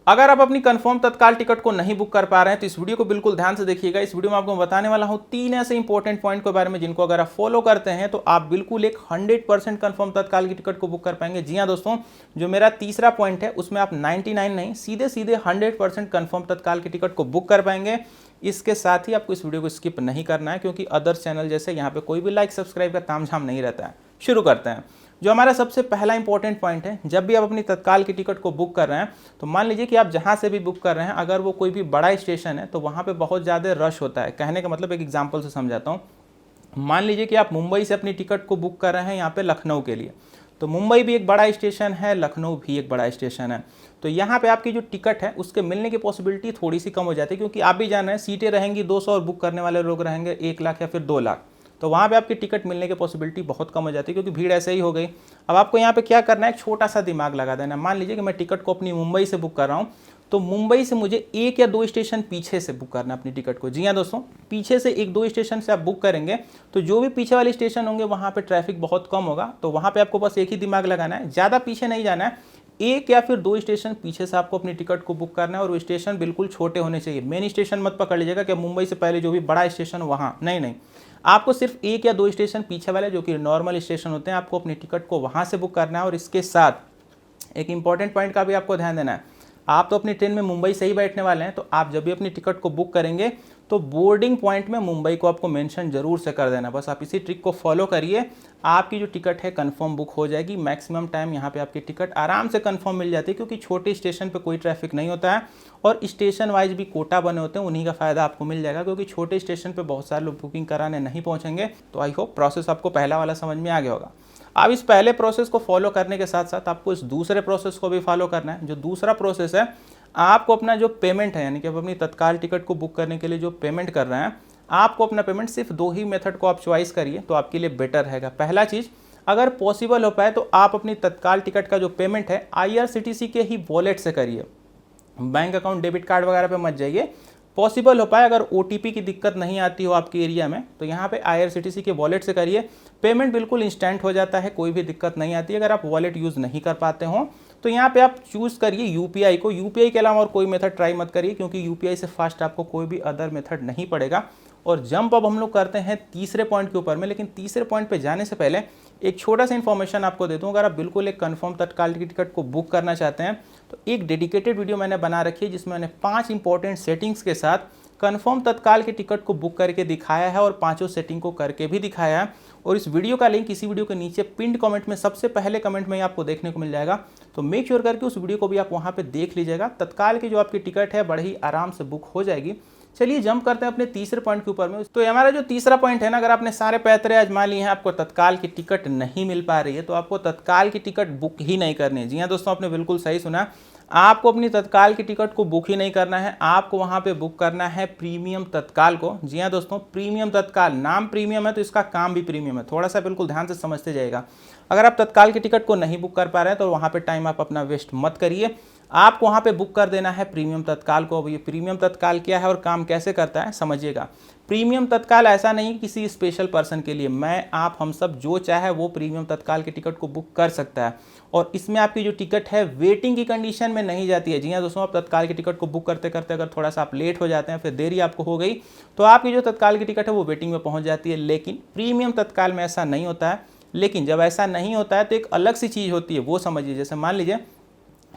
अगर आप अपनी कंफर्म तत्काल टिकट को नहीं बुक कर पा रहे हैं तो इस वीडियो को बिल्कुल ध्यान से देखिएगा। इस वीडियो में आपको बताने वाला हूं 3 ऐसे इंपॉर्टेंट पॉइंट के बारे में जिनको अगर आप फॉलो करते हैं तो आप बिल्कुल एक 100% कंफर्म तत्काल की टिकट को बुक कर पाएंगे। जी हां दोस्तों, जो मेरा तीसरा पॉइंट है उसमें आप 99 नहीं, सीधे सीधे 100% कंफर्म तत्काल की टिकट को बुक कर पाएंगे। इसके साथ ही आपको इस वीडियो को स्किप नहीं करना है, क्योंकि अदर्स चैनल जैसे यहाँ पे कोई भी लाइक सब्सक्राइब का तामझाम नहीं रहता है। शुरू करते हैं। जो हमारा सबसे पहला इंपॉर्टेंट पॉइंट है, जब भी आप अपनी तत्काल की टिकट को बुक कर रहे हैं तो मान लीजिए कि आप जहां से भी बुक कर रहे हैं, अगर वो कोई भी बड़ा स्टेशन है तो वहां पे बहुत ज़्यादा रश होता है। कहने का मतलब एक एग्जांपल से समझाता हूँ। मान लीजिए कि आप मुंबई से अपनी टिकट को बुक कर रहे हैं यहाँ पे लखनऊ के लिए, तो मुंबई भी एक बड़ा स्टेशन है, लखनऊ भी एक बड़ा स्टेशन है। तो यहाँ पे आपकी जो टिकट है उसके मिलने की पॉसिबिलिटी थोड़ी सी कम हो जाती है, क्योंकि आप भी जान रहे हैं सीटें रहेंगी 200 और बुक करने वाले लोग रहेंगे 1 लाख या फिर 2 लाख। तो वहाँ पे आपकी टिकट मिलने की पॉसिबिलिटी बहुत कम हो जाती है, क्योंकि भीड़ ऐसे ही हो गई। अब आपको यहाँ पे क्या करना है, छोटा सा दिमाग लगा देना। मान लीजिए कि मैं टिकट को अपनी मुंबई से बुक कर रहा हूँ, तो मुंबई से मुझे 1 या 2 स्टेशन पीछे से बुक करना है अपनी टिकट को। जी हाँ दोस्तों, पीछे से 1-2 स्टेशन से आप बुक करेंगे तो जो भी पीछे वाले स्टेशन होंगे वहाँ पे ट्रैफिक बहुत कम होगा। तो वहाँ पे आपको बस एक ही दिमाग लगाना है, ज़्यादा पीछे नहीं जाना है। 1 या फिर 2 स्टेशन पीछे से आपको अपनी टिकट को बुक करना है, और वो स्टेशन बिल्कुल छोटे होने चाहिए। मेन स्टेशन मत पकड़ लीजिएगा कि मुंबई से पहले जो भी बड़ा स्टेशन वहाँ, नहीं, आपको सिर्फ 1 या 2 स्टेशन पीछे वाले जो कि नॉर्मल स्टेशन होते हैं, आपको अपनी टिकट को वहाँ से बुक करना है। और इसके साथ एक इंपॉर्टेंट पॉइंट का भी आपको ध्यान देना है। आप तो अपनी ट्रेन में मुंबई से ही बैठने वाले हैं, तो आप जब भी अपनी टिकट को बुक करेंगे तो बोर्डिंग पॉइंट में मुंबई को आपको मेंशन जरूर से कर देना। बस आप इसी ट्रिक को फॉलो करिए, आपकी जो टिकट है कंफर्म बुक हो जाएगी। मैक्सिमम टाइम यहाँ पे आपकी टिकट आराम से कंफर्म मिल जाती है, क्योंकि छोटे स्टेशन पे कोई ट्रैफिक नहीं होता है और स्टेशन वाइज भी कोटा बने होते हैं, उन्हीं का फ़ायदा आपको मिल जाएगा, क्योंकि छोटे स्टेशन पे बहुत सारे लोग बुकिंग कराने नहीं पहुँचेंगे। तो आई होप प्रोसेस आपको पहला वाला समझ में आ गया होगा। अब इस पहले प्रोसेस को फॉलो करने के साथ साथ आपको इस दूसरे प्रोसेस को भी फॉलो करना है। जो दूसरा प्रोसेस है, आपको अपना जो पेमेंट है, यानी कि आप अपनी तत्काल टिकट को बुक करने के लिए जो पेमेंट कर रहे हैं, आपको अपना पेमेंट सिर्फ 2 ही मेथड को आप चॉइस करिए तो आपके लिए बेटर रहेगा। पहला चीज़, अगर पॉसिबल हो पाए तो आप अपनी तत्काल टिकट का जो पेमेंट है IRCTC के ही वॉलेट से करिए। बैंक अकाउंट, डेबिट कार्ड वगैरह पे मत जाइए। पॉसिबल हो पाए, अगर OTP की दिक्कत नहीं आती हो आपके एरिया में, तो यहाँ पे IRCTC के वॉलेट से करिए। पेमेंट बिल्कुल इंस्टेंट हो जाता है, कोई भी दिक्कत नहीं आती है। अगर आप वॉलेट यूज़ नहीं कर पाते हो तो यहाँ पे आप चूज़ करिए UPI को। UPI के अलावा और कोई मेथड ट्राई मत करिए, क्योंकि UPI से फास्ट आपको कोई भी अदर मेथड नहीं पड़ेगा। और जंप अब हम लोग करते हैं तीसरे पॉइंट के ऊपर में, लेकिन तीसरे पॉइंट पे जाने से पहले एक छोटा सा इन्फॉर्मेशन आपको दे दूँ। अगर आप बिल्कुल एक कंफर्म तत्काल की टिकट को बुक करना चाहते हैं तो एक डेडिकेटेड वीडियो मैंने बना रखी है, जिसमें मैंने 5 इंपॉर्टेंट सेटिंग्स के साथ कंफर्म तत्काल की टिकट को बुक करके दिखाया है, और 5 सेटिंग को करके भी दिखाया है। और इस वीडियो का लिंक इसी वीडियो के नीचे पिंड कमेंट में सबसे पहले कमेंट में आपको देखने को मिल जाएगा। तो मेक श्योर करके उस वीडियो को भी आप वहाँ पे देख लीजिएगा। तत्काल की जो आपकी टिकट है बड़े ही आराम से बुक हो जाएगी। चलिए जंप करते हैं अपने तीसरे पॉइंट के ऊपर में। तो हमारा जो तीसरा पॉइंट है ना, अगर आपने सारे पैतरे आजमा लिए हैं, आपको तत्काल की टिकट नहीं मिल पा रही है, तो आपको तत्काल की टिकट बुक ही नहीं करनी है। जी हाँ दोस्तों, आपने बिल्कुल सही सुना, आपको अपनी तत्काल की टिकट को बुक ही नहीं करना है, आपको वहाँ पे बुक करना है प्रीमियम तत्काल को। जी हाँ दोस्तों, प्रीमियम तत्काल, नाम प्रीमियम है तो इसका काम भी प्रीमियम है। थोड़ा सा बिल्कुल ध्यान से समझते जाइएगा। अगर आप तत्काल की टिकट को नहीं बुक कर पा रहे हैं तो वहाँ पे टाइम आप अपना वेस्ट मत करिए, आपको वहाँ पे बुक कर देना है प्रीमियम तत्काल को। अब ये प्रीमियम तत्काल क्या है और काम कैसे करता है समझिएगा। प्रीमियम तत्काल ऐसा नहीं किसी स्पेशल पर्सन के लिए, मैं आप हम सब जो चाहे वो प्रीमियम तत्काल की टिकट को बुक कर सकता है। और इसमें आपकी जो टिकट है वेटिंग की कंडीशन में नहीं जाती है। जी हाँ दोस्तों, आप तत्काल की टिकट को बुक करते करते अगर थोड़ा सा आप लेट हो जाते हैं, फिर देरी आपको हो गई, तो आपकी जो तत्काल की टिकट है वो वेटिंग में पहुँच जाती है। लेकिन प्रीमियम तत्काल में ऐसा नहीं होता है। लेकिन जब ऐसा नहीं होता है तो एक अलग सी चीज़ होती है, वो समझिए। जैसे मान लीजिए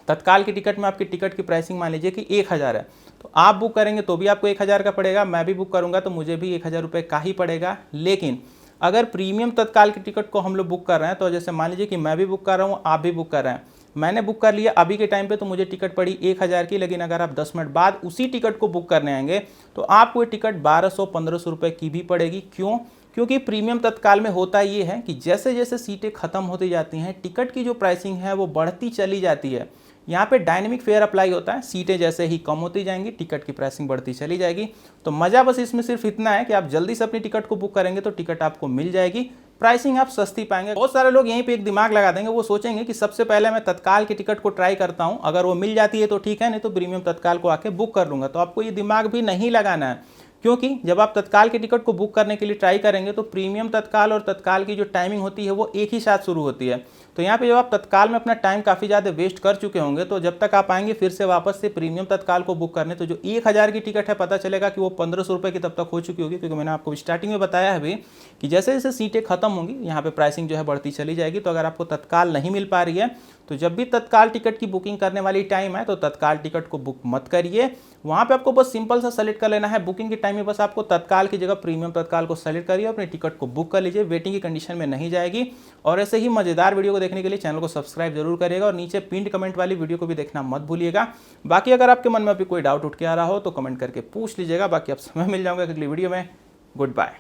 तत्काल की टिकट में आपकी टिकट की प्राइसिंग मान लीजिए कि 1000 है, तो आप बुक करेंगे तो भी आपको 1000 का पड़ेगा, मैं भी बुक करूंगा तो मुझे भी 1000 रुपये का ही पड़ेगा। लेकिन अगर प्रीमियम तत्काल की टिकट को हम लोग बुक कर रहे हैं, तो जैसे मान लीजिए कि मैं भी बुक कर रहा हूँ, आप भी बुक कर रहे हैं, मैंने बुक कर लिया अभी के टाइम पे तो मुझे टिकट पड़ी 1000 की, लेकिन अगर आप 10 मिनट बाद उसी टिकट को बुक करने आएंगे तो आपको ये टिकट 1200-1500 रुपये की भी पड़ेगी। क्यों? क्योंकि प्रीमियम तत्काल में होता ये है कि जैसे जैसे सीटें खत्म होती जाती हैं, टिकट की जो प्राइसिंग है वो बढ़ती चली जाती है। यहाँ पे डायनेमिक फेयर अप्लाई होता है, सीटें जैसे ही कम होती जाएंगी टिकट की प्राइसिंग बढ़ती चली जाएगी। तो मज़ा बस इसमें सिर्फ इतना है कि आप जल्दी से अपनी टिकट को बुक करेंगे तो टिकट आपको मिल जाएगी, प्राइसिंग आप सस्ती पाएंगे। बहुत सारे लोग यहीं पे एक दिमाग लगा देंगे, वो सोचेंगे कि सबसे पहले मैं तत्काल की टिकट को ट्राई करता हूँ, अगर वो मिल जाती है तो ठीक है, नहीं तो प्रीमियम तत्काल को आके बुक कर लूँगा। तो आपको ये दिमाग भी नहीं लगाना है, क्योंकि जब आप तत्काल की टिकट को बुक करने के लिए ट्राई करेंगे तो प्रीमियम तत्काल और तत्काल की जो टाइमिंग होती है वो एक ही साथ शुरू होती है। तो यहाँ पे जब आप तत्काल में अपना टाइम काफ़ी ज़्यादा वेस्ट कर चुके होंगे, तो जब तक आप आएंगे फिर से वापस से प्रीमियम तत्काल को बुक करने, तो जो 1000 की टिकट है पता चलेगा कि वो 1500 रुपये की तब तक हो चुकी होगी, क्योंकि मैंने आपको स्टार्टिंग में बताया है अभी कि जैसे जैसे सीटें खत्म होंगी यहाँ पे प्राइसिंग जो है बढ़ती चली जाएगी। तो अगर आपको तत्काल नहीं मिल पा रही है तो जब भी तत्काल टिकट की बुकिंग करने वाली टाइम है तो तत्काल टिकट को बुक मत करिए। वहाँ पे आपको बस सिंपल सा सेलेक्ट कर लेना है बुकिंग के टाइम में, बस आपको तत्काल की जगह प्रीमियम तत्काल को सेलेक्ट करिए, अपने टिकट को बुक कर लीजिए, वेटिंग की कंडीशन में नहीं जाएगी। और ऐसे ही मजेदार वीडियो को देखने के लिए चैनल को सब्सक्राइब जरूर करिएगा और नीचे पिंड कमेंट वाली वीडियो को भी देखना मत भूलिएगा। बाकी अगर आपके मन में अभी कोई डाउट उठ के आ रहा हो तो कमेंट करके पूछ लीजिएगा। बाकी आप समय मिल जाऊंगा अगली वीडियो में। Good bye.